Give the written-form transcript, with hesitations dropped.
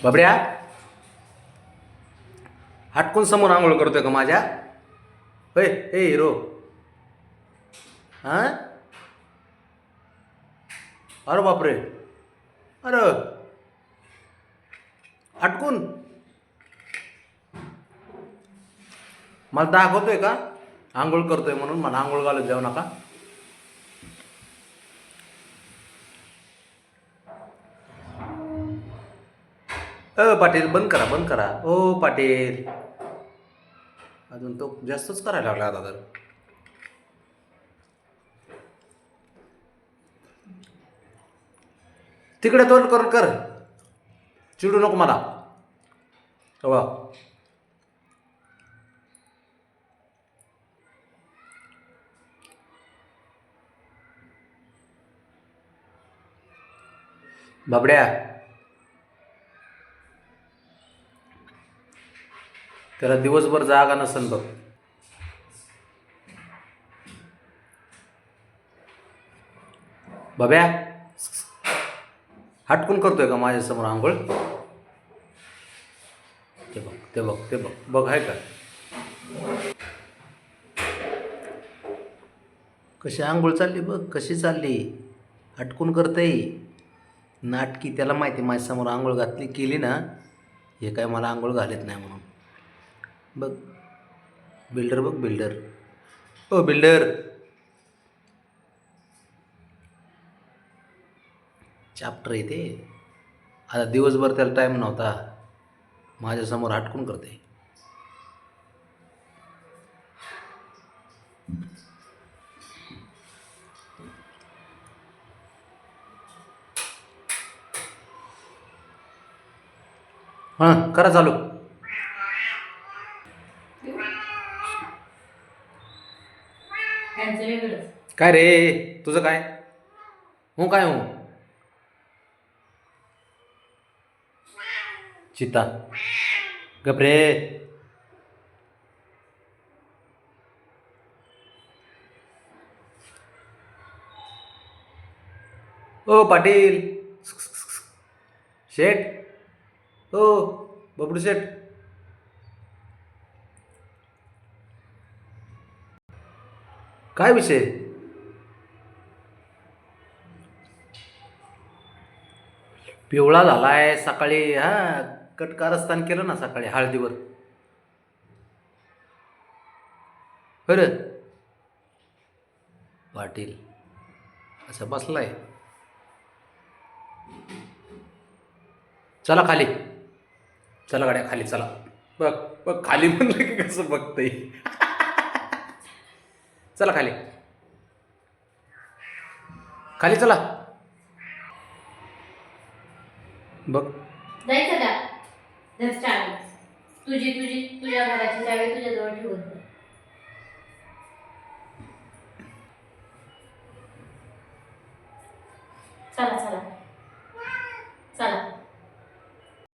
बाबड्या, हटकून समोर आंघोळ करतोय का माझ्या? होय हे हिरो. हां, अरे बापरे, अरे हटकून मला दाखवतोय का आंघोळ करतोय म्हणून? मला आंघोळ घालत जाऊ नका. पाटील बंद करा, बंद करा. ओ पाटील, अजून तो जास्तच करायला लागला आता तर. तिकडे तोंड करून कर, चिडू नको मला. वा, बाबड्या, त्याला दिवसभर जागा नसेल बघ. बाब्या, हटकून करतोय का माझ्यासमोर आंघोळ? ते बघ, ते बघ, ते बघ, बघ आहे का कशी आंघोळ चालली? बघ कशी चालली, हटकून करतंय. नाटकी. त्याला माहिती माझ्यासमोर आंघोळ घातली केली ना, हे काय मला आंघोळ घालत नाही म्हणून. बघ बिल्डर, बघ बिल्डर. ओ बिल्डर, चॅप्टर येते. आता दिवसभर त्याला टाईम नव्हता, माझ्यासमोर हटकून करते. हां, करा चालू. काय रे तुझं काय? हो काय हो? चिता गपरे. ओ पाटील, शेठ, ओ बबडू शेठ, काय विषय? पिवळा झालाय सकाळी. हा, कटकारस्थान केलं ना सकाळी हळदीवर. बरं पाटील असं बसलाय. चला खाली, चला गाड्या खाली चला. बघ बघ खाली म्हणलं की कसं बघतंय. चला खाली, खाली चला. बघ जायचं का? जस्ट चावी तुझी तुझी तुझ्या घराची चावी तुझ्याजवळ ठेवून दे. चला चला.